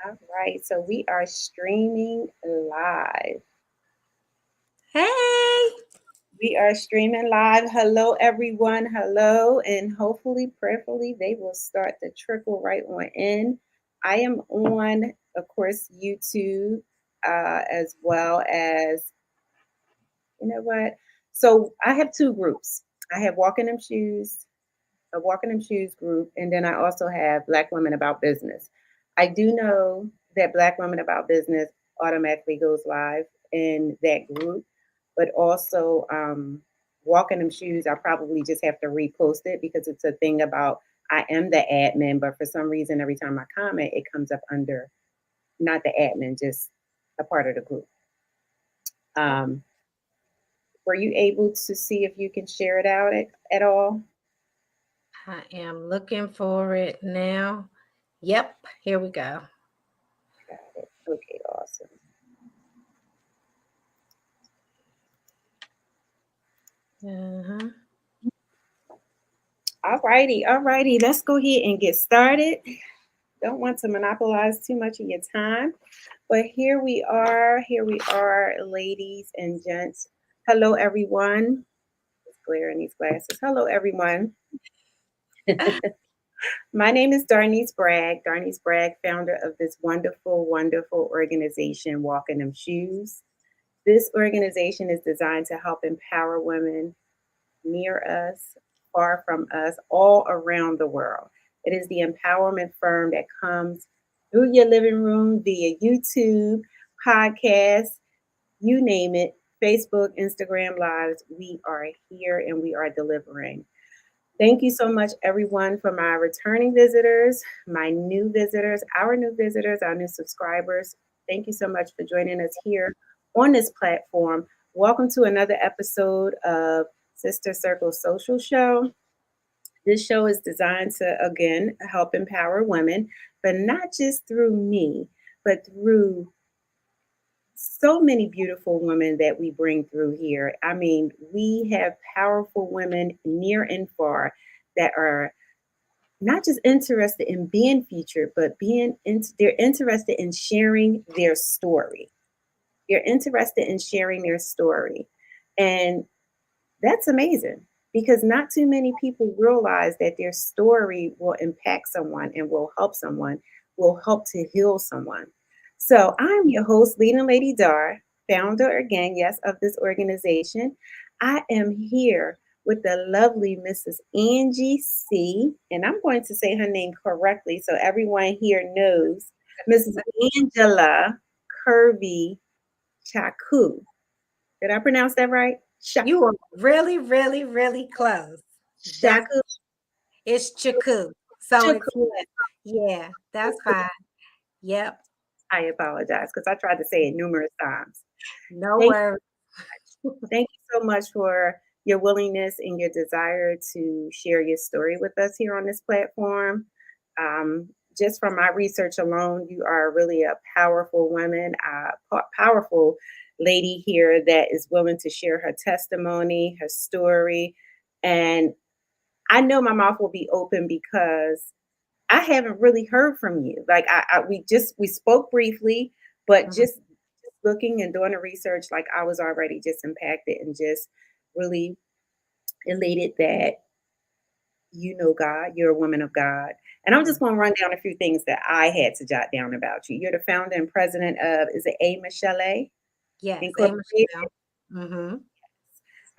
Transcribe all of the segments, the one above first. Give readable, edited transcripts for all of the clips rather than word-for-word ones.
All right, so we are streaming live. Hey, We are streaming live. Hello, everyone. Hello, and hopefully, prayerfully, they will start to trickle right on in. I am on, of course, YouTube, as well as, you know what? So I have two groups. I have Walking Them Shoes, a Walking Them Shoes group, and then I also have Black Women About Business. I do know that Black Women About Business automatically goes live in that group, but also Walking Them Shoes, I probably just have to repost it because it's a thing about I am the admin, but for some reason, every time I comment, it comes up under not the admin, just a part of the group. Um, were you able to see if you can share it out at all? I am looking for it now. Yep, here we go. Got it. Okay, awesome. Uh-huh. All righty. Let's go ahead and get started. Don't want to monopolize too much of your time, but here we are. Here we are, ladies and gents. Hello, everyone. It's glare in these glasses. Hello, everyone. My name is Darnice Bragg. Darnice Bragg, founder of this wonderful, wonderful organization, Walking Them Shoes. This organization is designed to help empower women near us, far from us, all around the world. It is the empowerment firm that comes through your living room via YouTube, podcasts, you name it, Facebook, Instagram Lives. We are here and we are delivering. Thank you so much, everyone, for my returning visitors, my new visitors, our new subscribers. Thank you so much for joining us here on this platform. Welcome to another episode of Sircle Social Show. This show is designed to, again, help empower women, but not just through me, but through so many beautiful women that we bring through here. I mean, we have powerful women near and far that are not just interested in being featured, but they're interested in sharing their story. They're interested in sharing their story. And that's amazing because not too many people realize that their story will impact someone and will help someone, will help to heal someone. So I'm your host, Leading Lady Dar, founder again, yes, of this organization. I am here with the lovely Mrs. Angie C. And I'm going to say her name correctly so everyone here knows. Mrs. Angela Curvy-Chukwu. Did I pronounce that right? You were really, really, really close. That's Shaku. it's Chaku. So it's Shaku. yeah, that's fine. Yep, I apologize because I tried to say it numerous times. no Thank worries. Thank you so much for your willingness and your desire to share your story with us here on this platform. Just from my research alone, you are really a powerful woman, powerful lady here that is willing to share her testimony, her story. And I know my mouth will be open because I haven't really heard from you. Like we spoke briefly, but Mhm. just looking and doing the research, like I was already just impacted and just really elated that you know God, you're a woman of God. And I'm just going to run down a few things that I had to jot down about you. You're the founder and president of, is it A. Michelle Yes, A Incorporated? Michelle.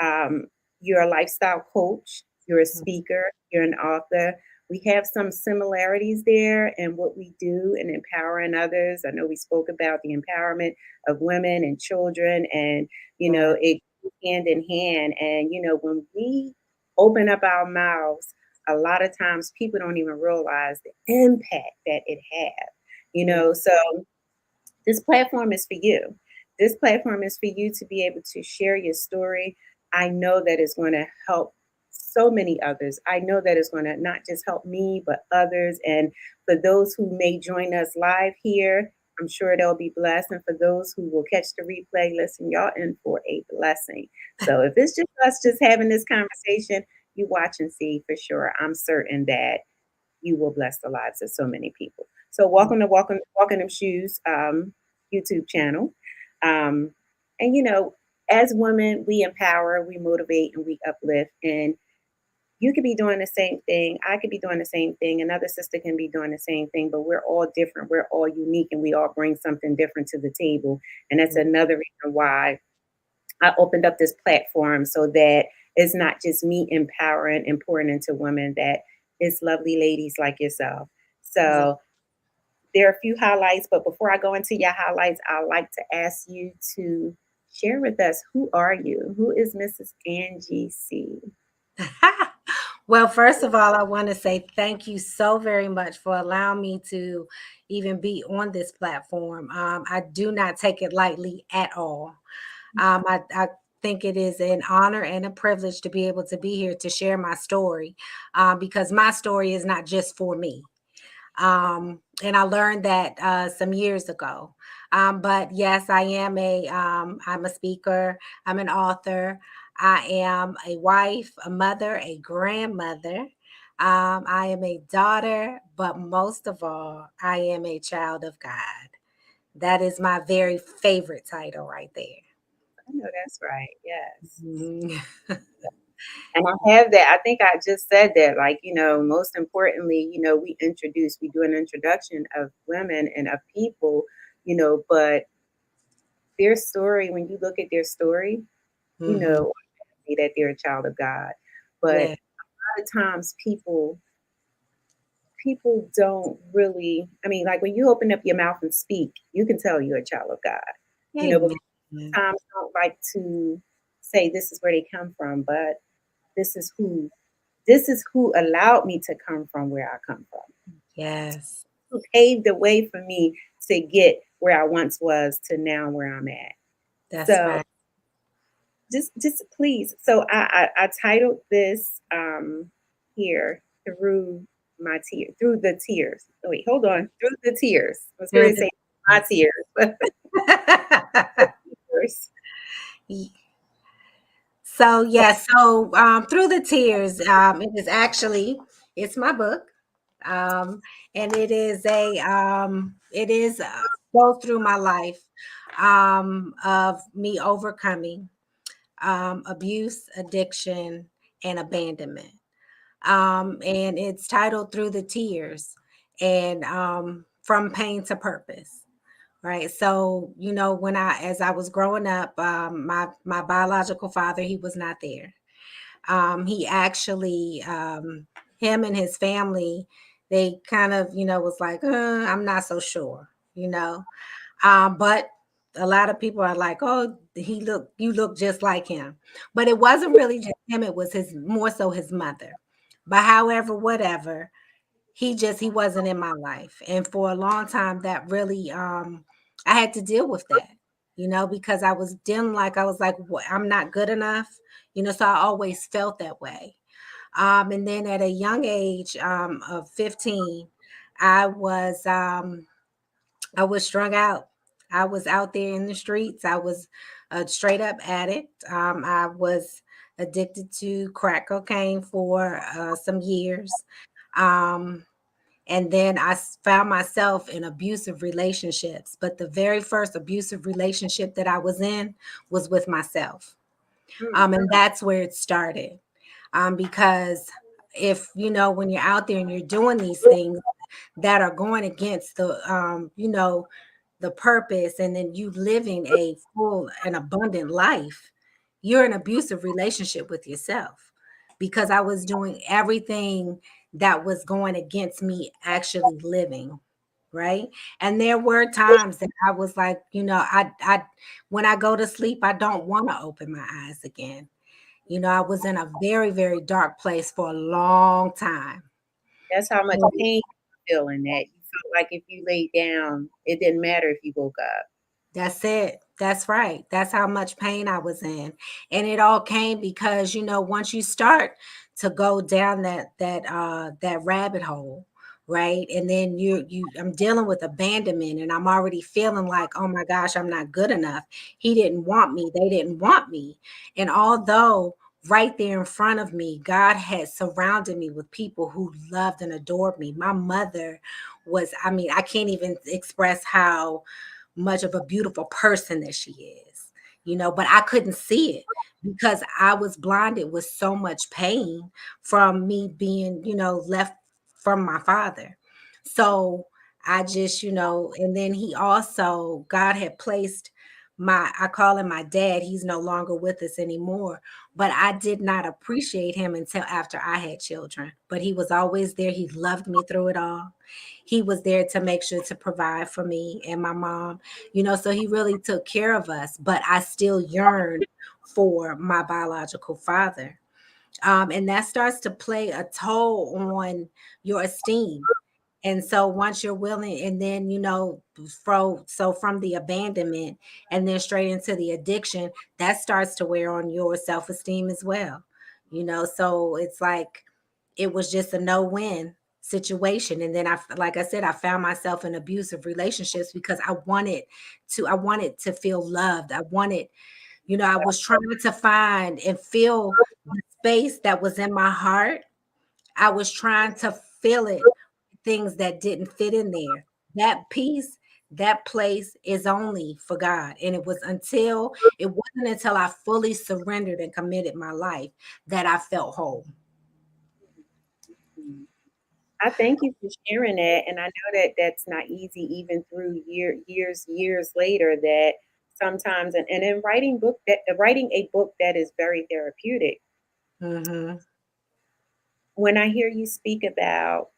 Mm-hmm. Um, you're a lifestyle coach, you're a Mm-hmm. speaker, you're an author. We have some similarities there in what we do in empowering others. I know we spoke about the empowerment of women and children, and Yeah. it goes hand in hand. And when we open up our mouths, a lot of times people don't even realize the impact that it has. Yeah. So this platform is for you. This platform is for you to be able to share your story. I know that it's going to help so many others. I know that it's going to not just help me, but others. And for those who may join us live here, I'm sure they'll be blessed. And for those who will catch the replay, listen, y'all in for a blessing. So if it's just us just having this conversation, you watch and see for sure. I'm certain that you will bless the lives of so many people. So welcome to Walking Them Shoes YouTube channel. Um, and as women, we empower, we motivate, and we uplift. And you could be doing the same thing. I could be doing the same thing. Another sister can be doing the same thing, but we're all different. We're all unique, and we all bring something different to the table. And that's another reason why I opened up this platform, so that it's not just me empowering and pouring into women, that it's lovely ladies like yourself. Yeah. So there are a few highlights, but before I go into your highlights, I'd like to ask you to share with us, who are you? Who is Mrs. Angie C? Well, first of all, I want to say thank you so very much for allowing me to even be on this platform. I do not take it lightly at all. I think it is an honor and a privilege to be able to be here to share my story, because my story is not just for me. And I learned that some years ago. But yes, I'm a speaker. I'm an author. I am a wife, a mother, a grandmother. I am a daughter, but most of all, I am a child of God. That is my very favorite title right there. I know that's right. Yes. Mhm. And I have that. I think I just said that, like, most importantly, we do an introduction of women and of people, but their story, when you look at their story, you Mhm. know that they're a child of God. But Yeah. a lot of times people don't really, I mean, like when you open up your mouth and speak, you can tell you're a child of God. But Amen. times don't like to say this is where they come from, but this is who this is who allowed me to come from where I come from. Yes, Who paved the way for me to get where I once was to now where I'm at. that's So right. just please. So I titled this here, through the tears. Oh, wait, hold on. Through the tears. I was Through going to the say my tears, but tears. So yes, so through the tears, it's my book, um, and it is go through my life of me overcoming abuse, addiction, and abandonment, and it's titled "Through the Tears," and from pain to purpose. Right. So, as I was growing up, my biological father, he was not there. He actually, him and his family, they kind of, was like, I'm not so sure, you know. But a lot of people are like, oh, you look just like him. But it wasn't really just him; it was his more so his mother. But however, whatever, he wasn't in my life, and for a long time that really I had to deal with that, because I was dealing, like I was like, what, I'm not good enough, so I always felt that way. And then at a young age of 15, i was um I was strung out. I was out there in the streets. I was a straight up addict. I was addicted to crack cocaine for some years. um and then found myself in abusive relationships. But the very first abusive relationship that I was in was with myself. Hmm. And that's where it started. Because if, when you're out there and you're doing these things that are going against the purpose, and then you living a full and abundant life, you're in an abusive relationship with yourself, because I was doing everything that was going against me actually living, right? And there were times that I was like, I when I go to sleep, I don't want to open my eyes again. I was in a very, very dark place for a long time. That's how much pain you feel in that. You felt like if you laid down, it didn't matter if you woke up. That's it. That's right. That's how much pain I was in. And it all came because, once you start to go down that rabbit hole, right? And then I'm dealing with abandonment, and I'm already feeling like, oh my gosh, I'm not good enough. He didn't want me. They didn't want me. And although right there in front of me, God had surrounded me with people who loved and adored me. My mother was, I mean, I can't even express how much of a beautiful person that she is, but I couldn't see it because I was blinded with so much pain from me being, left from my father. So I just, and then he also, God had placed I call him my dad. He's no longer with us anymore, but I did not appreciate him until after I had children. But he was always there. He loved me through it all. He was there to make sure to provide for me and my mom, so he really took care of us. But I still yearn for my biological father. And that starts to play a toll on your esteem. And so once you're willing, and then, from the abandonment and then straight into the addiction, that starts to wear on your self-esteem as well. So it's like it was just a no-win situation. And then like I said, I found myself in abusive relationships because I wanted to feel loved. I was trying to find and feel the space that was in my heart. I was trying to fill it with things that didn't fit in there. That peace, that place is only for God. And it wasn't until I fully surrendered and committed my life that I felt whole. I thank you for sharing that, and I know that that's not easy, even through years later. That sometimes, and in writing a book that is very therapeutic. Mm-hmm. When I hear you speak about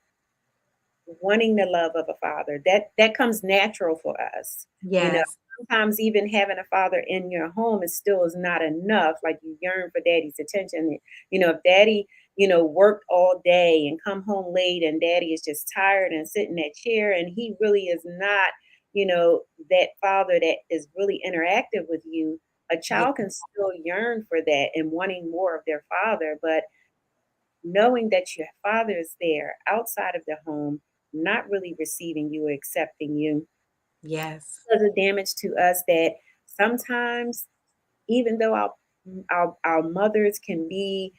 wanting the love of a father, that comes natural for us. You know, Yes. sometimes even having a father in your home is not enough. Like, you yearn for daddy's attention. If daddy, worked all day and come home late, and daddy is just tired and sit in that chair, and he really is not, that father that is really interactive with you, a Yeah. child can still yearn for that and wanting more of their father. But knowing that your father is there outside of the home, not really receiving you or accepting you, Yes. does a damage to us that sometimes, even though our mothers can be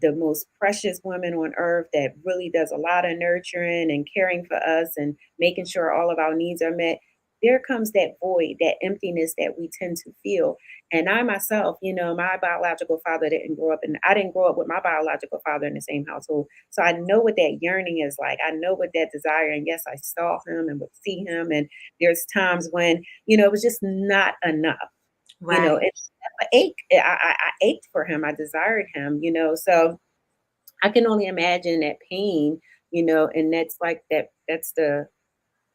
the most precious women on earth that really does a lot of nurturing and caring for us and making sure all of our needs are met, there comes that void, that emptiness that we tend to feel. And I myself, my biological father didn't grow up, and I didn't grow up with my biological father in the same household. So I know what that yearning is like. I know what that desire, and yes, I saw him and would see him. And there's times when, it was just not enough. Right. It I ache. I ached for him. I desired him. So I can only imagine that pain. And that's like that. That's the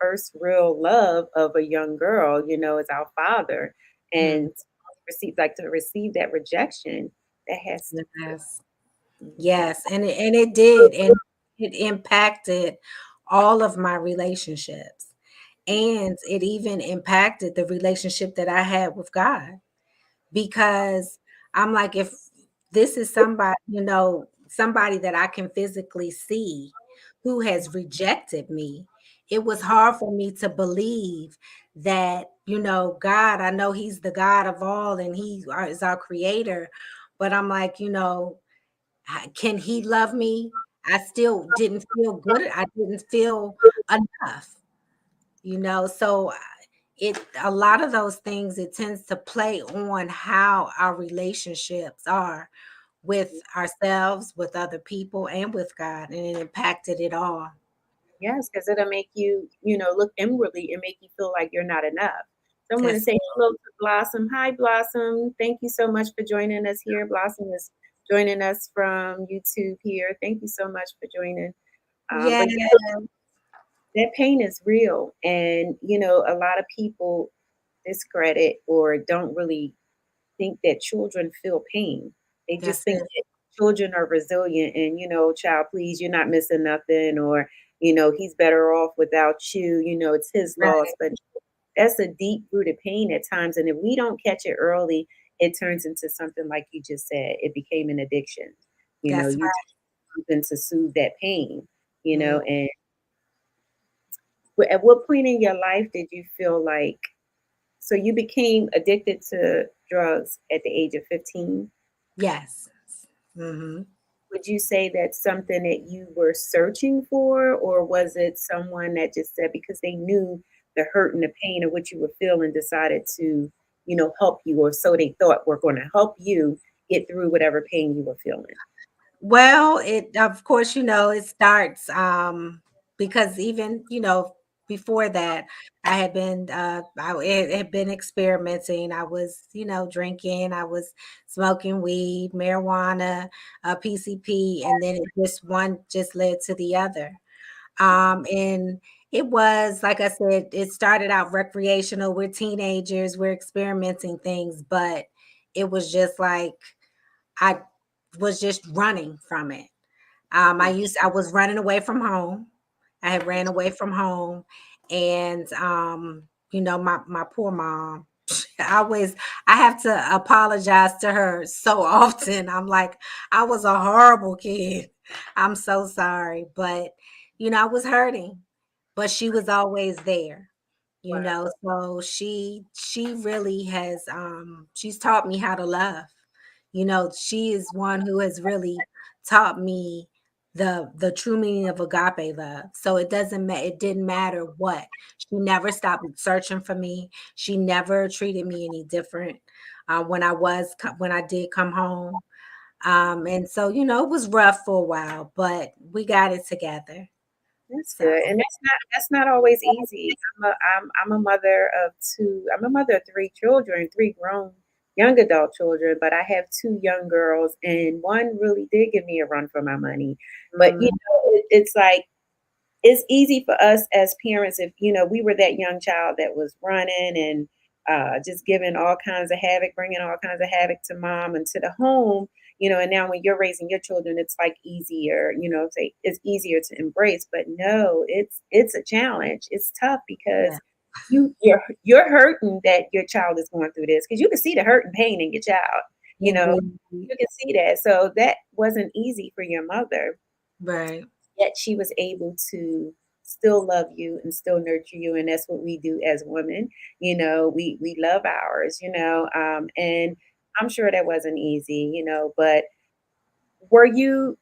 first real love of a young girl. Is our father, Mm. and to receive that rejection. That has to hurt. Yes. Yes. And it did. And it impacted all of my relationships. And it even impacted the relationship that I had with God, because I'm like, if this is somebody that I can physically see who has rejected me, it was hard for me to believe that, God, I know he's the God of all and is our creator. But I'm like, can he love me? I still didn't feel good. I didn't feel enough, so it a lot of those things, it tends to play on how our relationships are with ourselves, with other people, and with God, and it impacted it all. Yes, because it'll make you, look inwardly and make you feel like you're not enough. So I want to That's say hello to Blossom. Hi, Blossom. Thank you so much for joining us here. Blossom is joining us from YouTube here. Thank you so much for joining. yeah, But yeah, that pain is real. And, a lot of people discredit or don't really think that children feel pain. They just that's think it. that children are resilient and, child, please, you're not missing nothing, or, he's better off without you, it's his loss. Right. But that's a deep rooted pain at times. And if we don't catch it early, it turns into something like you just said. It became an addiction. That's You take something to soothe that pain, right. and at what point in your life did you feel like, so you became addicted to drugs at the age of 15? Yes. Mm-hmm. Would you say that's something that you were searching for, or was it someone that just said because they knew the hurt and the pain of what you were feeling, decided to, help you, or so they thought were going to help you get through whatever pain you were feeling? Well, it of course, it starts because even, before that, I had been experimenting. I was, drinking, I was smoking weed, marijuana, PCP, and then it just one just led to the other. And it was, like I said, it started out recreational. We're teenagers, we're experimenting things, but it was just like I was just running from it. I was running away from home. I had ran away from home, and my poor mom. I always I have to apologize to her so often. I'm like, I was a horrible kid. I'm so sorry, but I was hurting, but she was always there. Wow, So she really has she's taught me how to love. She is one who has really taught me the true meaning of agape love. So it didn't matter what. She never stopped searching for me. She never treated me any different when I did come home. And so it was rough for a while, but we got it together. that's So good, and that's not always easy. I'm a mother of two. I'm a mother of three children, three grown young adult children, but I have two young girls, and one really did give me a run for my money. But mm, it's like it's easy for us as parents if we were that young child that was running and just giving all kinds of havoc, bringing all kinds of havoc to mom and to the home. And now when you're raising your children, it's like easier. It's easier to embrace. But no, it's a challenge. It's tough yeah, because you're hurting that your child is going through this because you can see the hurt and pain in your child. You know, indeed. you can see that. So that wasn't easy for your mother, Right. yet she was able to still love you and still nurture you, and that's what we do as women. We love ours, and I'm sure that wasn't easy, but were you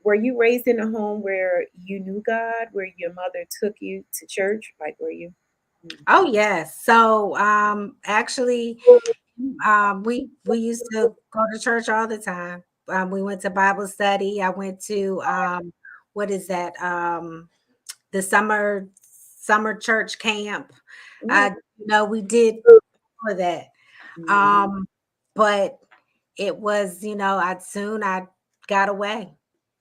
raised in a home where you knew God, where your mother took you to church, like were you? Oh yes. So actually we used to go to church all the time. We went to Bible study. I went to what is that? The summer church camp. Ooh. We did all of that. Mhm. Um, but it was, I got away,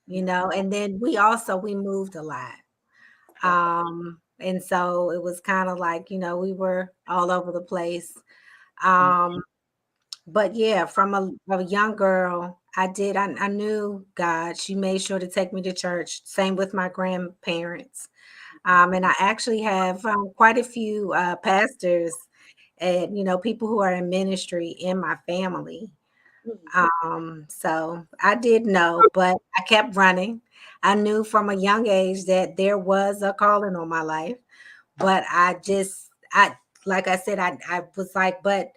and then we moved a lot. And so it was kind of like, we were all over the place. Okay. Um, but yeah, from a young girl, I knew God. She made sure to take me to church. Same with my grandparents. And I actually have quite a few pastors and, people who are in ministry in my family. Mhm. So I did know, but I kept running. I knew from a young age that there was a calling on my life, but like I said, I was like, but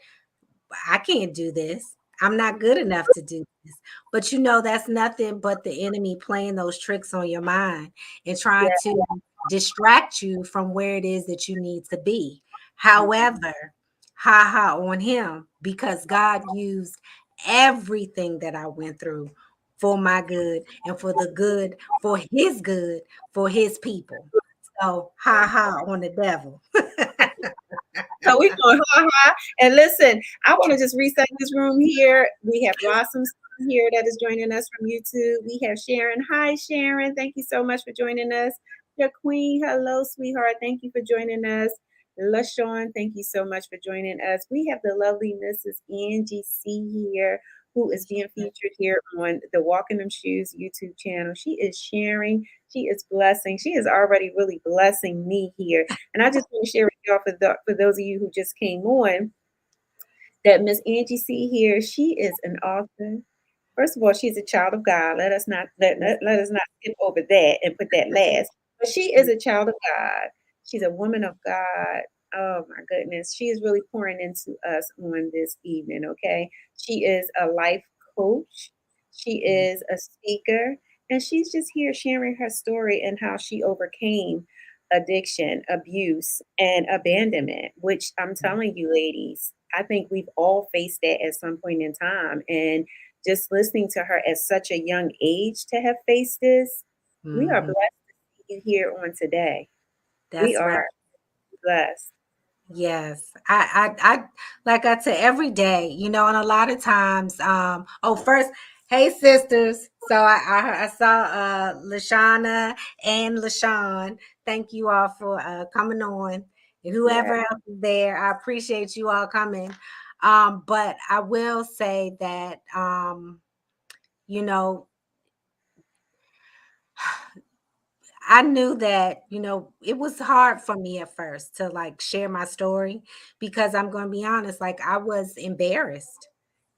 I can't do this. I'm not good enough to do this. But that's nothing but the enemy playing those tricks on your mind and trying Yeah. to distract you from where it is that you need to be. Mhm. However, ha ha on him because God used everything that I went through for my good and for his people. So ha ha on the devil. So we're going ha ha. And listen, I want to just reset this room here. We have Blossoms here that is joining us from YouTube. We have Sharon. Hi, Sharon. Thank you so much for joining us. Your queen. Hello, sweetheart. Thank you for joining us. LaShawn, thank you so much for joining us. We have the lovely Mrs. Angie C here, who is being featured here on the Walking Them Shoes YouTube channel. She is sharing, she is blessing, she is already really blessing me here. And I just want to share with y'all for those of you who just came on that Miss Angie C here, she is an author. First of all, she's a child of God. Let us not let us not skip over that and put that last. But she is a child of God. She's a woman of God. Oh my goodness. She is really pouring into us on this evening, okay? She is a life coach. She is a speaker, and she's just here sharing her story and how she overcame addiction, abuse, and abandonment, which I'm telling you, ladies, I think we've all faced that at some point in time. And just listening to her at such a young age to have faced this, we are Mhm. blessed to see you here on today. We That's right. are blessed. Yes. I like I said, every day, and a lot of times, first, hey sisters. So I saw Lashana and LaShawn. Thank you all for coming on. And Yeah. whoever else is there, I appreciate you all coming. But I will say that you know, I knew that, it was hard for me at first to like share my story because I'm going to be honest, like I was embarrassed,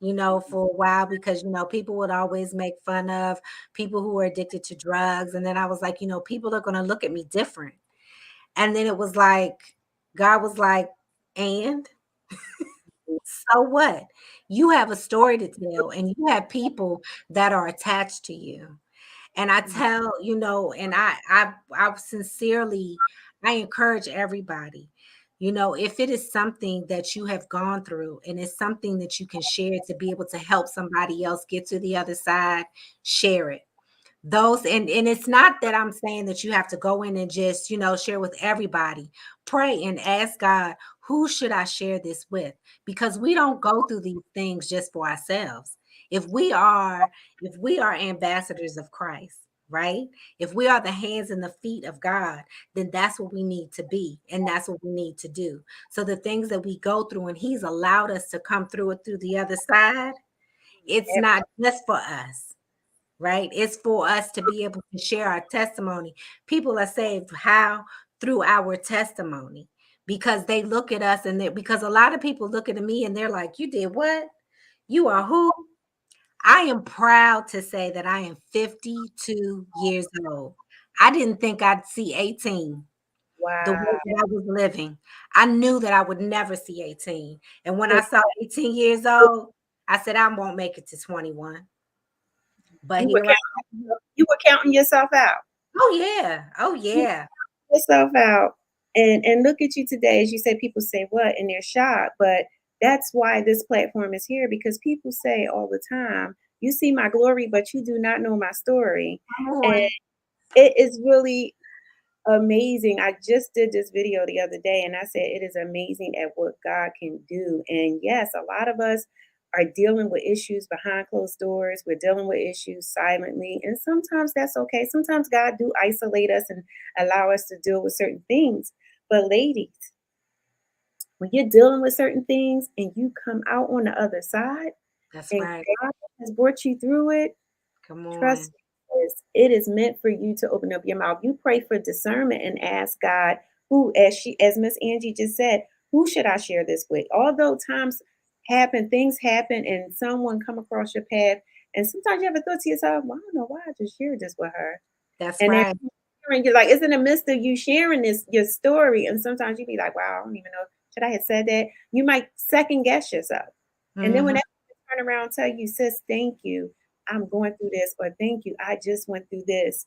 for a while because, people would always make fun of people who were addicted to drugs. And then I was like, people are going to look at me different. And then it was like, God was like, and so what? You have a story to tell and you have people that are attached to you. And I tell, and I sincerely, I encourage everybody, if it is something that you have gone through and it's something that you can share to be able to help somebody else get to the other side, share it. Those and it's not that I'm saying that you have to go in and just, share with everybody. Pray and ask God, who should I share this with? Because we don't go through these things just for ourselves. If we are if we are ambassadors of Christ, right? If we are the hands and the feet of God, then that's what we need to be and that's what we need to do. So the things that we go through and he's allowed us to come through it through the other side, it's not just for us, right? It's for us to be able to share our testimony. People are saved how? Through our testimony. Because they look at us and because a lot of people look at me and they're like, you did what? You are who? I am proud to say that I am 52 years old. I didn't think I'd see 18 the way Wow. that I was living. I knew that I would never see 18. And when I So saw 18 years old, I said, I won't make it to 21. But you were here I counting yourself out. Oh yeah. Oh yeah. Yourself out, and look at you today. As you say, people say what, and they're shocked, but that's why this platform is here, because people say all the time, you see my glory but you do not know my story. Come And on. it is really amazing. I just did this video the other day and I said it is amazing at what God can do. And yes, a lot of us are dealing with issues behind closed doors. We're dealing with issues silently. And sometimes that's okay. Sometimes God do isolate us and allow us to deal with certain things. But ladies, when you're dealing with certain things and you come out on the other side That's and right. God has brought you through it, Come trust on. me, it is meant for you to open up your mouth. You pray for discernment and ask God, who, as Miss Angie just said, who should I share this with? Although times happen, things happen, and someone come across your path, and sometimes you have a thought to yourself, well, I don't know why I just shared this with her. That's And then right. you're like, it's in the midst of you sharing this your story, and sometimes you be like, wow, I don't even know, should I have said that? You might second guess yourself, and then when Mhm. that turn around and tell you, sis, thank you, I'm going through this, or thank you, I just went through this.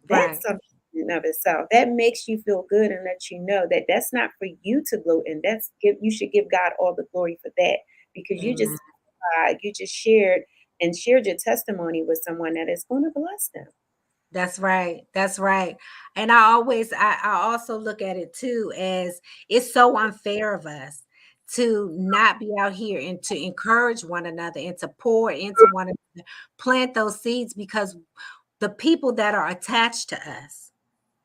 That's Right. something in of itself. That makes you feel good and let you know that that's not for you to gloat in. You should give God all the glory for that, because Amen. you just shared your testimony with someone that is going to bless them. That's right. That's right. And I also look at it too as it's so unfair of us to not be out here and to encourage one another and to pour into one another, plant those seeds because the people that are attached to us,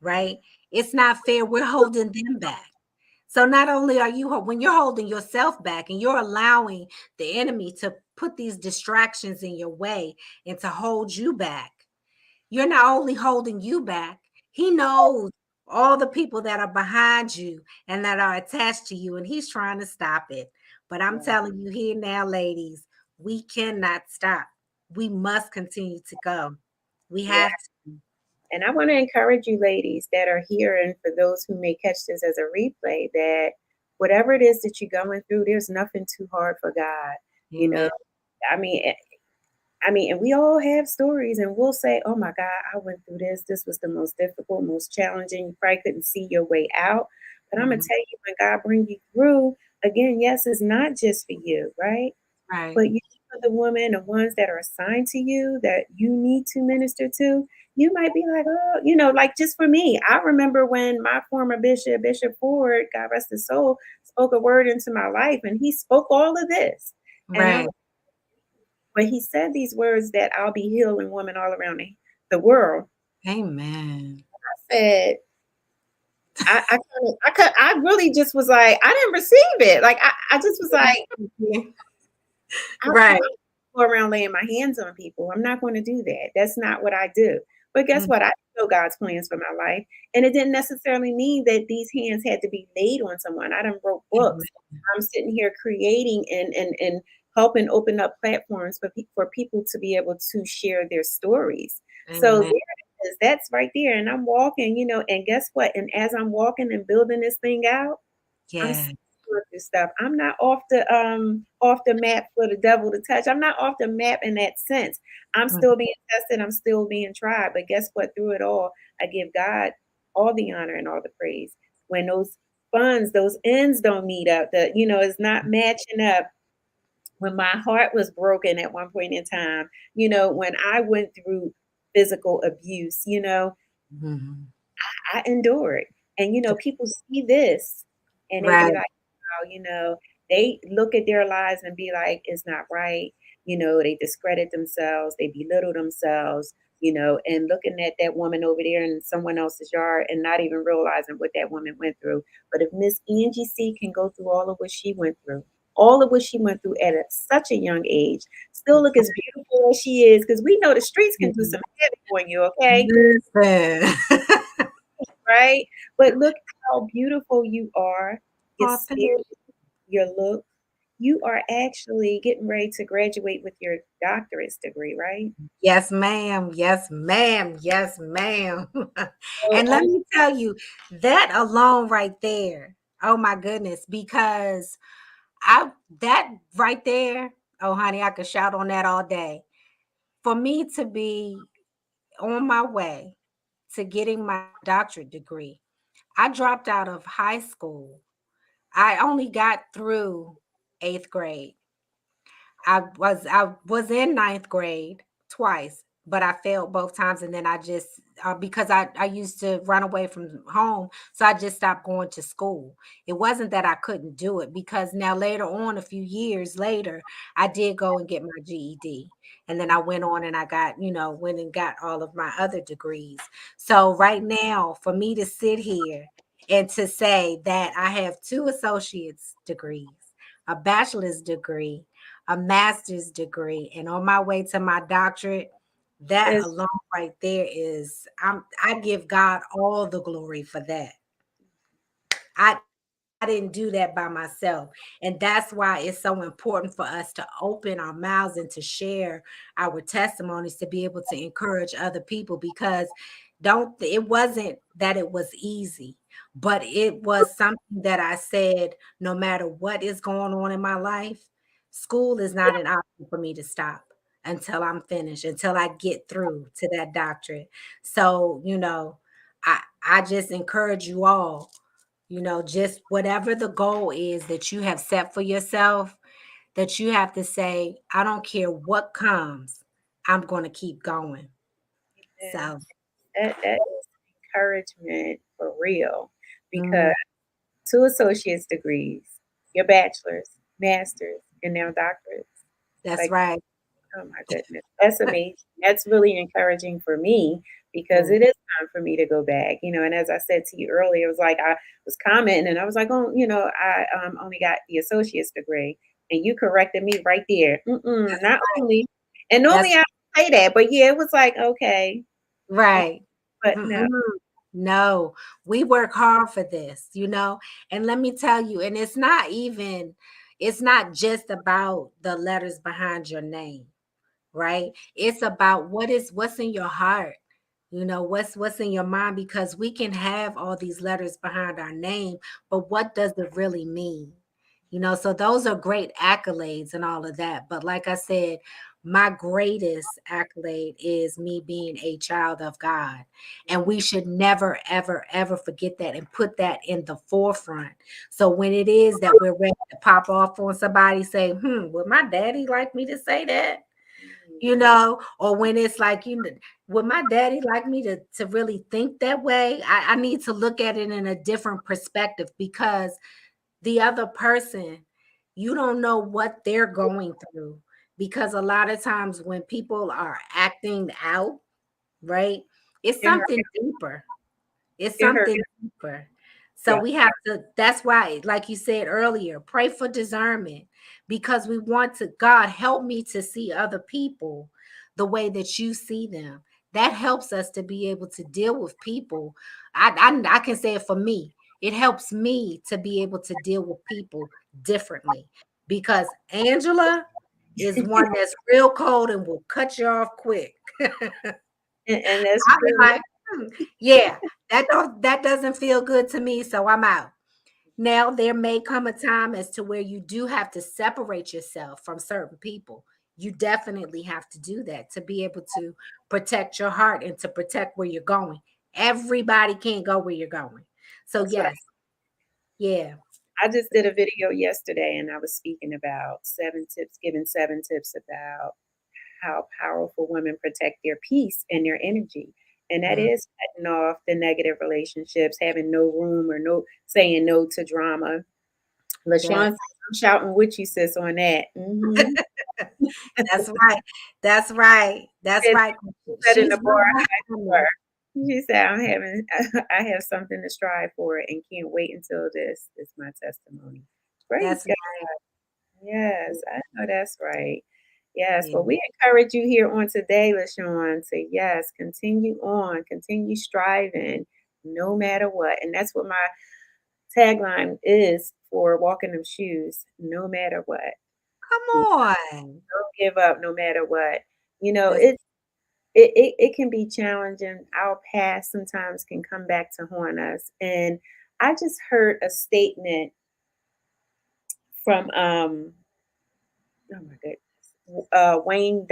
right? It's not fair. We're holding them back. So not only are you when you're holding yourself back and you're allowing the enemy to put these distractions in your way and to hold you back, you're not only holding you back, he knows all the people that are behind you and that are attached to you, and he's trying to stop it. But I'm Yeah. telling you here now, ladies, we cannot stop. We must continue to go. We Yeah. have to. And I want to encourage you ladies that are here, and for those who may catch this as a replay, that whatever it is that you're going through, there's nothing too hard for God. You know, Amen. I mean, I mean, and we all have stories, and we'll say, "Oh my God, I went through this. This was the most difficult, most challenging. You probably couldn't see your way out." But I'm gonna Mhm. tell you, when God bring you through, again, yes, it's not just for you, right? Right. But you for the women, the ones that are assigned to you that you need to minister to, you might be like, oh, like just for me, I remember when my former bishop, Bishop Ford, God rest his soul, spoke a word into my life, and he spoke all of this. And I Right. when he said these words that I'll be healing women all around the world, Amen. I said, I really just was like, I didn't receive it. Like I just was like, I'm Right. go around laying my hands on people. I'm not going to do that. That's not what I do. But guess Mm. what? I know God's plans for my life. And it didn't necessarily mean that these hands had to be laid on someone. I done wrote books. I'm sitting here creating and helping open up platforms for people to be able to share their stories. So there Amen. it is. That's right there. And I'm walking, and guess what? And as I'm walking and building this thing out, I'm Yeah. still going through stuff. I'm not off the map for the devil to touch. I'm not off the map in that sense. I'm Mm. still being tested. I'm still being tried. But guess what? Through it all, I give God all the honor and all the praise. When those funds, those ends don't meet up, it's not matching up. When my heart was broken at one point in time, when I went through physical abuse, Mhm. I endured. And people see this and they be Right. like, wow, they look at their lives and be like, it's not right. They discredit themselves, they belittle themselves, and looking at that woman over there in someone else's yard and not even realizing what that woman went through. But if Miss Angie C can go through all of what she went through, all of what she went through at such a young age, still look as beautiful as she is, because we know the streets can do some heavy on you, okay? Listen. Right? But look how beautiful you are, your Oh, thank spirit, your look. You are actually getting ready to graduate with your doctorate degree, right? Yes, ma'am. Yes, ma'am. Yes, ma'am. So And let me tell you, that alone right there, oh my goodness, because I that right there, oh honey, I could shout on that all day. For me to be on my way to getting my doctorate degree, I dropped out of high school. I only got through 8th grade. I was in ninth grade twice, but I failed both times, and then I just because I used to run away from home, so I just stopped going to school. It wasn't that I couldn't do it, because now later on, a few years later, I did go and get my GED, and then I went on and I got went and got all of my other degrees. So right now, for me to sit here and to say that I have two associate's degrees, a bachelor's degree, a master's degree, and on my way to my doctorate, that it's, alone right there is I give God all the glory for that. I didn't do that by myself. And that's why it's so important for us to open our mouths and to share our testimonies, to be able to encourage other people, because don't it wasn't that it was easy, but it was something that I said, no matter what is going on in my life, school is not an option for me to stop until I'm finished, until I get through to that doctorate. So, I just encourage you all, just whatever the goal is that you have set for yourself, that you have to say, I don't care what comes, I'm going to keep going. So, that is encouragement for real, because mhm, two associate's degrees, your bachelor's, master's, and now doctorates. that's Like, right. oh my goodness, that's amazing. That's really encouraging for me, because Mm, it is time for me to go back. And as I said to you earlier, it was like I was commenting and I was like, oh, I only got the associate's degree, and you corrected me right there. that's Not right. only, and normally That's I don't say that, but yeah, it was like okay, right. but no, Mm-mm. No, we work hard for this, and let me tell you, and it's not just about the letters behind your name, right? It's about what's in your heart, what's in your mind, because we can have all these letters behind our name, but what does it really mean? So those are great accolades and all of that. But like I said, my greatest accolade is me being a child of God. And we should never, ever, ever forget that and put that in the forefront. So when it is that we're ready to pop off on somebody, say, would my daddy like me to say that? Or when it's like, would my daddy like me to really think that way? I need to look at it in a different perspective, because the other person, you don't know what they're going through. Because a lot of times when people are acting out, right, it's It hurt. something deeper. It's It hurt. something deeper. So Yeah. we have to, that's why, like you said earlier, pray for discernment, because we want to, God, help me to see other people the way that you see them. That helps us to be able to deal with people. I can say it for me. It helps me to be able to deal with people differently, because Angela is one that's real cold and will cut you off quick. And that's I'll be true. like, yeah, that doesn't feel good to me, so I'm out. Now there may come a time as to where you do have to separate yourself from certain people. You definitely have to do that to be able to protect your heart and to protect where you're going. Everybody can't go where you're going. So That's right. yes, yeah, I just did a video yesterday and I was speaking about 7 tips, giving 7 tips about how powerful women protect their peace and their energy. And that mm, is cutting off the negative relationships, having no room or no saying no to drama. LaShawn yes. says, I'm shouting with you, sis, on that. Mm-hmm. That's right. That's right. That's right. Said in She's the bar right I behind for me. her. She said, I'm having, I have something to strive for and can't wait until this is my testimony. Praise That's God. right. Yes, I know that's right. Yes, Yeah. well, we encourage you here on today, LaShawn, to yes, continue on, continue striving no matter what. And that's what my tagline is for walking them shoes, no matter what. Come Don't on. give up no matter what. You know, That's it can be challenging. Our past sometimes can come back to haunt us. And I just heard a statement from oh my goodness. Wayne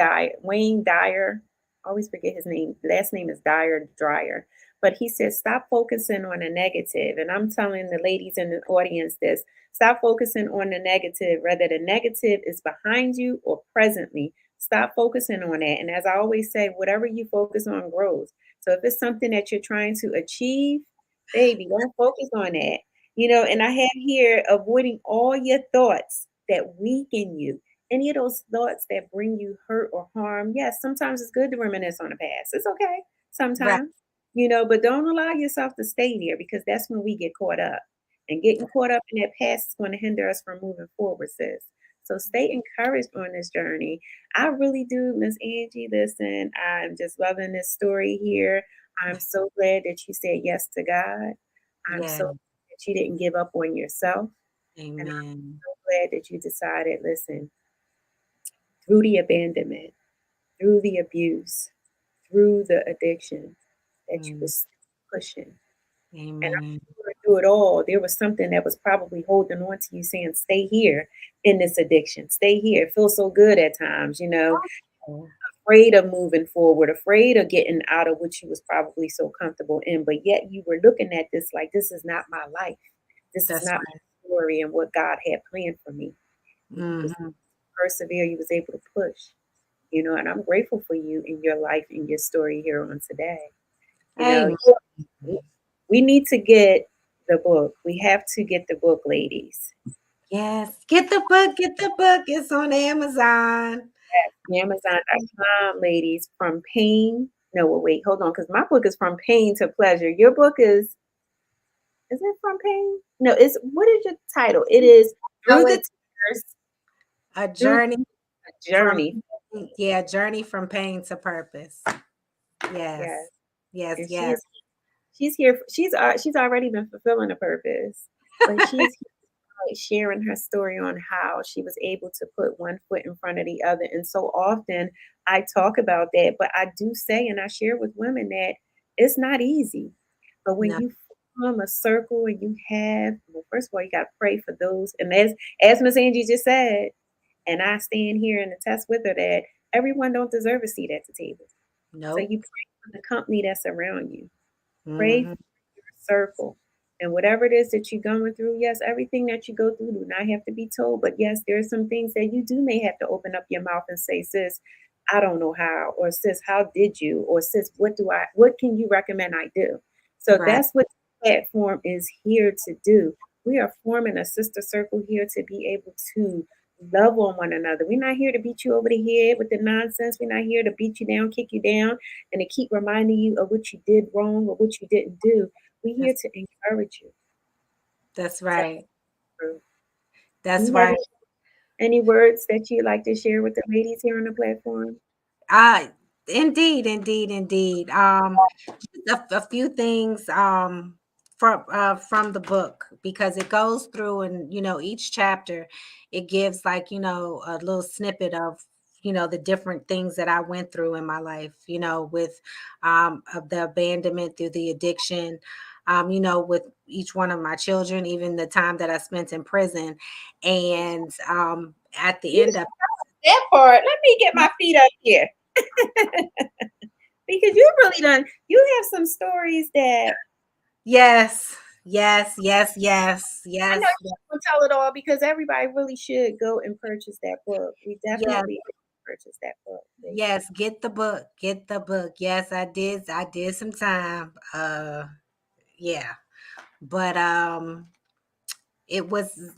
Dyer. I always forget his name. Last name is Dryer. But he says, stop focusing on the negative. And I'm telling the ladies in the audience this, stop focusing on the negative, whether the negative is behind you or presently. Stop focusing on that. And as I always say, whatever you focus on grows. So if it's something that you're trying to achieve, baby, don't focus on that. And I have here avoiding all your thoughts that weaken you. Any of those thoughts that bring you hurt or harm, yes, sometimes it's good to reminisce on the past. It's okay right. sometimes, but don't allow yourself to stay there because that's when we get caught up. And getting caught up in that past is going to hinder us from moving forward, sis. So stay encouraged on this journey. I really do, Miss Angie. Listen, I'm just loving this story here. I'm so glad that you said yes to God. I'm Yeah. so glad that you didn't give up on yourself. And I'm Amen. so glad that you decided, listen, through the abandonment, through the abuse, through the addiction, that you Mm, was pushing. And I'm amen. sure through it all, there was something that was probably holding on to you saying, stay here in this addiction, stay here. It feels so good at times, Oh, afraid of moving forward, afraid of getting out of what you was probably so comfortable in. But yet you were looking at this like, this is not my life. This is that's not my story and what God had planned for me. And you right. was Hmm. persevere, you was able to push, and I'm grateful for you in your life and your story here on today. You know, Amen. we need to get the book. We have to get the book, ladies. Yes. Get the book. Get the book. It's on Amazon. Amazon.com, ladies, from pain. No, well, wait, hold on, because my book is from pain to pleasure. Your book is it from pain? No, it's what is your title? It is No, Through the it's Tears, a Through journey the from Journey. yeah, journey from pain to purpose. Yes. Yes. Yes. And Yes. she's here. She's already been fulfilling a purpose, but she's here sharing her story on how she was able to put one foot in front of the other. And so often I talk about that, but I do say and I share with women that it's not easy. But when No. you form a circle and you have, well, first of all, you got to pray for those. And as Miss Angie just said, and I stand here and attest with her that everyone don't deserve a seat at the table. So Nope. you pray for the company that's around you. Pray Hmm. for your circle. And whatever it is that you're going through, yes, everything that you go through do not have to be told. But yes, there are some things that you do may have to open up your mouth and say, sis, I don't know how, or sis, how did you? Or sis, what can you recommend I do? So Right. that's what the platform is here to do. We are forming a sister circle here to be able to love on one another. We're not here to beat you over the head with the nonsense. We're not here to beat you down, kick you down, and to keep reminding you of what you did wrong or what you didn't do. We're here That's to encourage you. that's So, right. do That's you have right. any words that you'd like to share with the ladies here on the platform? Uh indeed, indeed, indeed. Just a few things from the book, because it goes through, and each chapter it gives, like, a little snippet of the different things that I went through in my life, with of the abandonment, through the addiction, with each one of my children, even the time that I spent in prison. And at the You end of that part. Let me get my feet up here. Because you have some stories that Yes, yes, yes, yes, I know yes, you won't tell it all because everybody really should go and purchase that book. We yes, definitely purchase that book, ladies. yes. Get the book. Get the book. Yes, I did. I did some time. Yeah, but it was,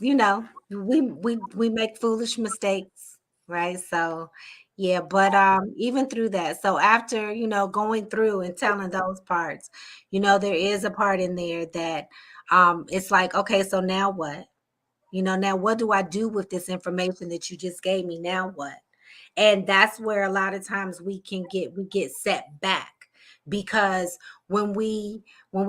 we make foolish mistakes, right? So, yeah, but even through that, so after going through and telling those parts, there is a part in there that it's like, okay, so now what? Now what do I do with this information that you just gave me? Now what? And that's where a lot of times we get set back, because when we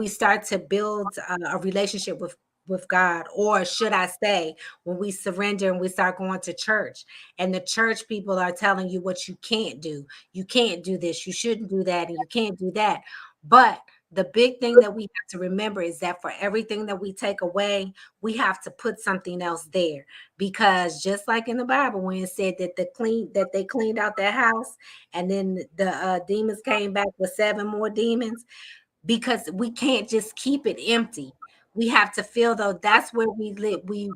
start to build a relationship with God, or should I say, when we surrender and we start going to church, and the church people are telling you what you can't do. You can't do this, you shouldn't do that, and you can't do that. But the big thing that we have to remember is that for everything that we take away, we have to put something else there. Because just like in the Bible, when it said that they cleaned out their house, and then the demons came back with 7 more demons, because we can't just keep it empty. We have to feel, though, that's where we live. We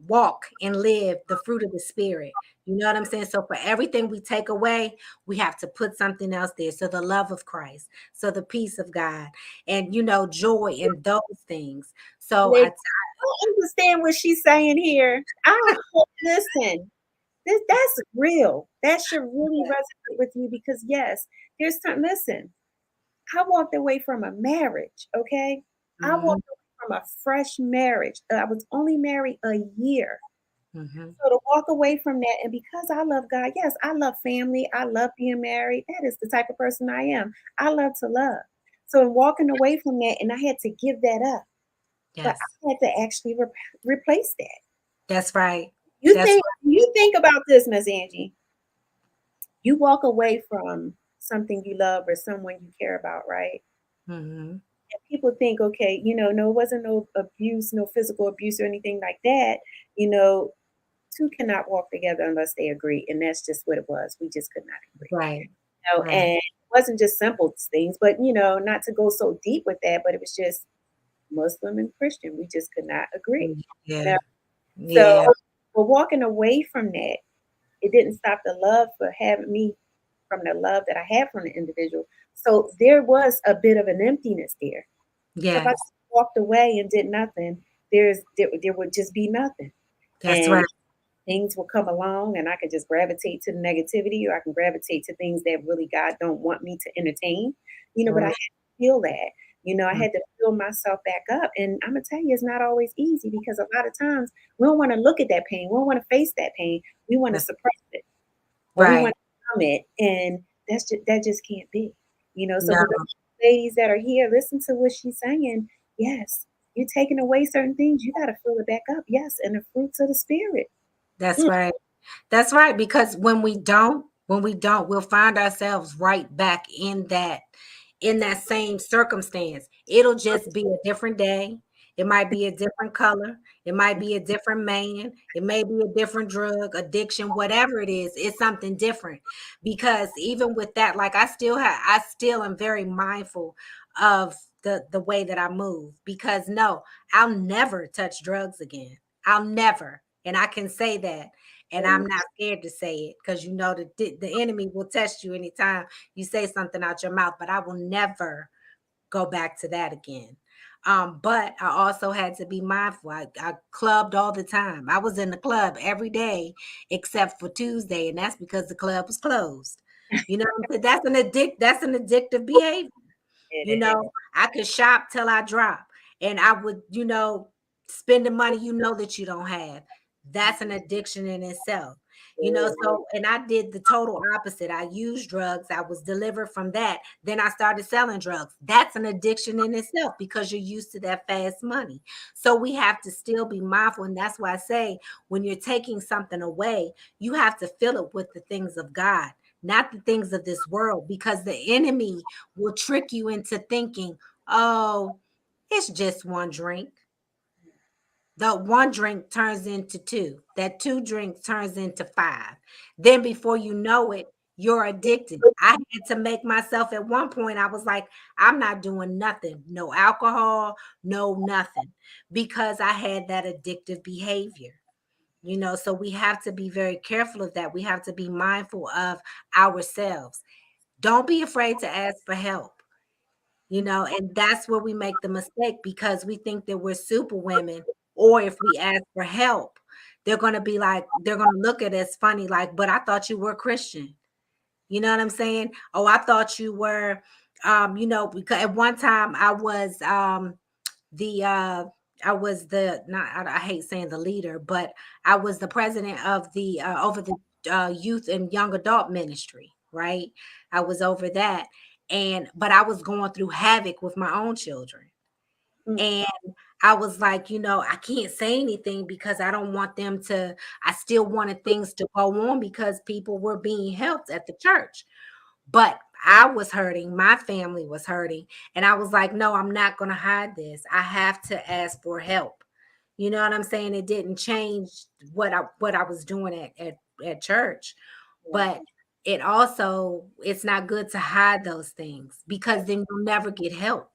walk and live the fruit of the spirit. You know what I'm saying? So for everything we take away, we have to put something else there. So the love of Christ, so the peace of God, and joy in those things. So Ladies, I don't understand what she's saying here. Listen. That's real. That should really resonate with you because yes, there's time. Listen, I walked away from a marriage. Okay, I walked mhm, away from a fresh marriage. I was only married a year. mhm, So to walk away from that, and because I love God, yes, I love family. I love being married. That is the type of person I am. I love to love. So in walking away from that, and I had to give that up, but yes, I had to actually replace that. that's right. You That's think you think about this, Miss Angie. You walk away from something you love or someone you care about, right? right. Mhm. And people think, okay, no, it wasn't no abuse, no physical abuse or anything like that. You know, two cannot walk together unless they agree, and that's just what it was. We just could not agree. Right, right. And it wasn't just simple things, but not to go so deep with that, but it was just Muslim and Christian. We just could not agree. You Yeah, know, so yeah, we're walking away from that. It didn't stop the love for having me from the love that I had from the individual. So there was a bit of an emptiness there. So if I yes, just walked away and did nothing, there would just be nothing. that's And right. things will come along and I can just gravitate to the negativity or I can gravitate to things that really God don't want me to entertain. But I Mm, had to feel that. I had to fill myself back up. And I'm gonna tell you, it's not always easy because a lot of times we don't want to look at that pain. We don't want to face that pain. We want to that's suppress it or we want right. to numb it. And that just can't be. So No, for the ladies that are here, listen to what she's saying. Yes, you're taking away certain things. You got to fill it back up. Yes, and the fruits of the spirit. that's Mm. right. That's right. Because when we don't, we'll find ourselves right back in that same circumstance. It'll just be a different day. It might be a different color. It might be a different man. It may be a different drug, addiction, whatever it is, it's something different. Because even with that, like I still am very mindful of the way that I move. Because no, I'll never touch drugs again. I'll never. And I can say that. And I'm not scared to say it, because you know the enemy will test you anytime you say something out your mouth, but I will never go back to that again. But I also had to be mindful. I clubbed all the time. I was in the club every day except for Tuesday, and that's because the club was closed. You know, that's an addictive behavior. You It know, I could shop till I drop, and I would, spend the money that you don't have. That's an addiction in itself. So, and I did the total opposite. I used drugs. I was delivered from that. Then I started selling drugs. That's an addiction in itself, because you're used to that fast money. So we have to still be mindful. And that's why I say, when you're taking something away, you have to fill it with the things of God, not the things of this world, because the enemy will trick you into thinking, oh, it's just one drink. The one drink turns into two. That two drinks turns into five. Then before you know it, you're addicted. I had to make myself, at one point, I was like, I'm not doing nothing. No alcohol, no nothing. Because I had that addictive behavior. So we have to be very careful of that. We have to be mindful of ourselves. Don't be afraid to ask for help. And that's where we make the mistake, because we think that we're super women, or if we ask for help, they're going to be like, they're going to look at us funny, like, but I thought you were Christian. You know what I'm saying? Oh, I thought you were, because at one time the I was the not I hate saying the leader, but I was the president of the over the youth and young adult ministry, right? I was over that, and but I was going through havoc with my own children. And I was like, I can't say anything because I don't want them to, I still wanted things to go on because people were being helped at the church. But I was hurting, my family was hurting, and I was like, no, I'm not going to hide this. I have to ask for help. You know what I'm saying? It didn't change what I was doing at church, but it's not good to hide those things, because then you'll never get help.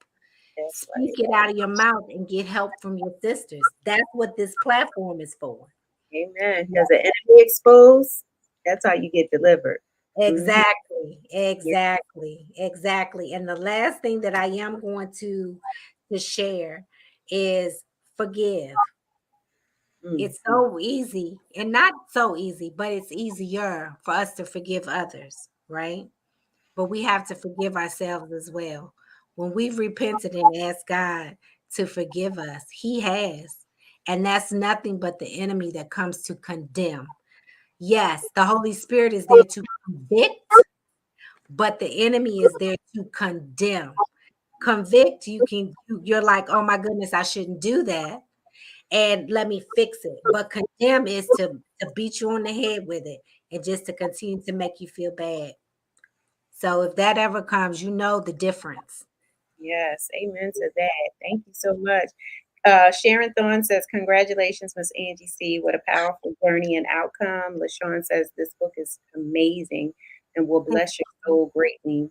That's Speak right. it out of your mouth and get help from your sisters. That's what this platform is for. Amen. Because the enemy exposed, that's how you get delivered. Mhm. Exactly, Yeah. exactly, exactly. And the last thing that I am going to share is forgive. Mm. It's so easy, and not so easy, but it's easier for us to forgive others, right? But we have to forgive ourselves as well. When we've repented and asked God to forgive us, He has. And that's nothing but the enemy that comes to condemn. Yes, the Holy Spirit is there to convict, but the enemy is there to condemn. Convict, you're like, oh my goodness, I shouldn't do that, and let me fix it. But condemn is to beat you on the head with it, and just to continue to make you feel bad. So if that ever comes, you know the difference. Yes. Amen to that. Thank you so much. Sharon Thorne says, congratulations, Miss Angie C. What a powerful journey and outcome. LaShawn says, this book is amazing and will bless your soul greatly.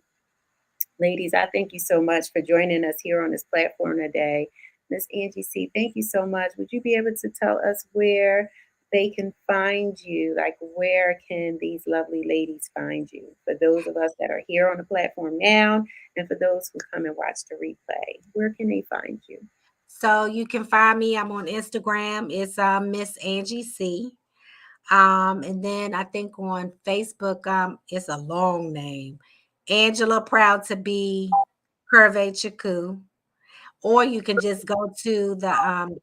Ladies, I thank you so much for joining us here on this platform today. Miss Angie C., thank you so much. Would you be able to tell us where they can find you? Like, where can these lovely ladies find you? For those of us that are here on the platform now, and for those who come and watch the replay, where can they find you? So you can find me. I'm on Instagram. It's Miss Angie C. And then I think on Facebook, it's a long name. Angela Proud to be Curvy-Chukwu. Or you can just go to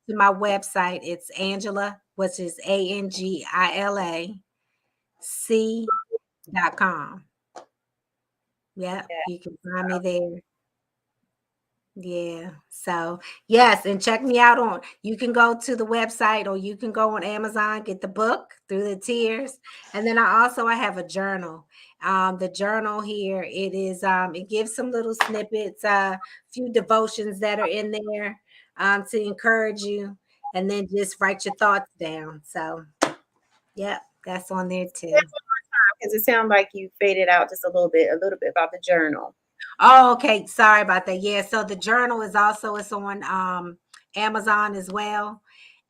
my website. It's Angela, which is ANGILAC.com. Yeah, Yeah. you can find me there. Yeah. So, yes, and check me out on, you can go to the website or you can go on Amazon, get the book Through the Tears. And then I have a journal. The journal here, it gives some little snippets, few devotions that are in there to encourage you, and then just write your thoughts down. So, yeah, that's on there too. Because it sounds like you faded out just a little bit about the journal. Oh, okay. Sorry about that. Yeah. So the journal it's on Amazon as well.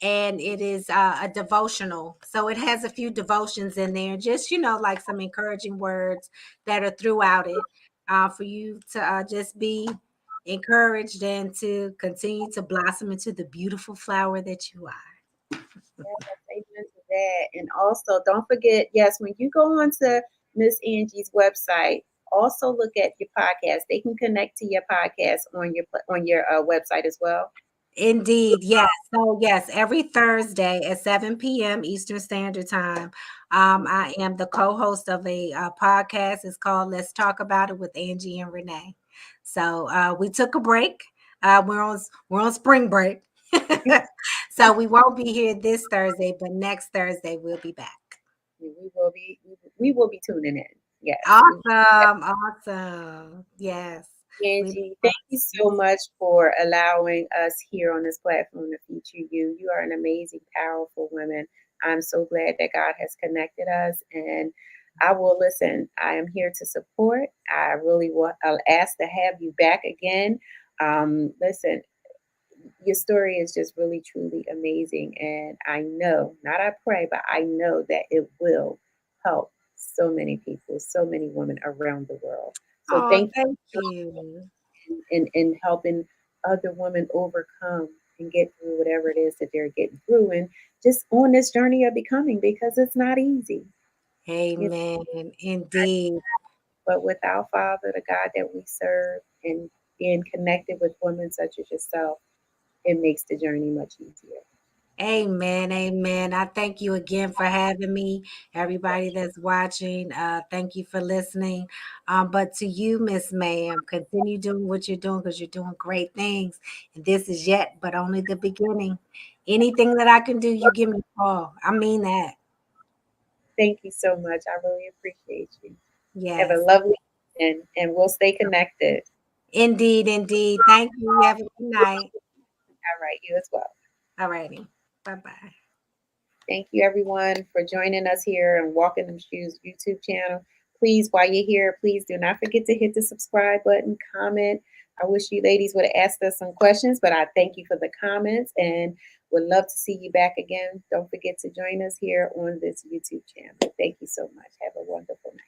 And it is a devotional. So it has a few devotions in there, just, like some encouraging words that are throughout it for you to just be encouraged and to continue to blossom into the beautiful flower that you are. Yes, amen to that. And also, don't forget, yes, when you go onto Miss Angie's website, also look at your podcast. They can connect to your podcast on your website as well. Indeed, yes. So, yes, every Thursday at 7 p.m. Eastern Standard Time, I am the co-host of a podcast. It's called Let's Talk About It with Angie and Renee. So, we took a break. We're on spring break, so we won't be here this Thursday, but next Thursday we'll be back. We will be tuning in. Yes. Awesome, awesome. Yes, we look Angie, thank forward you to so much for allowing us here on this platform to feature you. You are an amazing, powerful woman. I'm so glad that God has connected us, and I will listen. I am here to support. I really want. I'll ask to have you back again. Listen, your story is just really, truly amazing, and I know, not I pray, but I know that it will help so many people, so many women around the world. So Oh, thank thank you you. in helping other women overcome and get through whatever it is that they're getting through, and just on this journey of becoming, because it's not easy. It's Amen. not, Indeed. but with our Father, the God that we serve, and being connected with women such as yourself, it makes the journey much easier. Amen. Amen. I thank you again for having me. Everybody that's watching, thank you for listening. But to you, Miss Ma'am, continue doing what you're doing because you're doing great things. And this is yet but only the beginning. Anything that I can do, you give me a call. I mean that. Thank you so much. I really appreciate you. Have a Yes. lovely evening, and we'll stay connected. Indeed, indeed. Thank you. You have a good night. All right, you as well. All righty. Bye-bye. Thank you, everyone, for joining us here on Walking Them Shoes YouTube channel. Please, while you're here, please do not forget to hit the subscribe button, comment. I wish you ladies would have asked us some questions, but I thank you for the comments and would love to see you back again. Don't forget to join us here on this YouTube channel. Thank you so much. Have a wonderful night.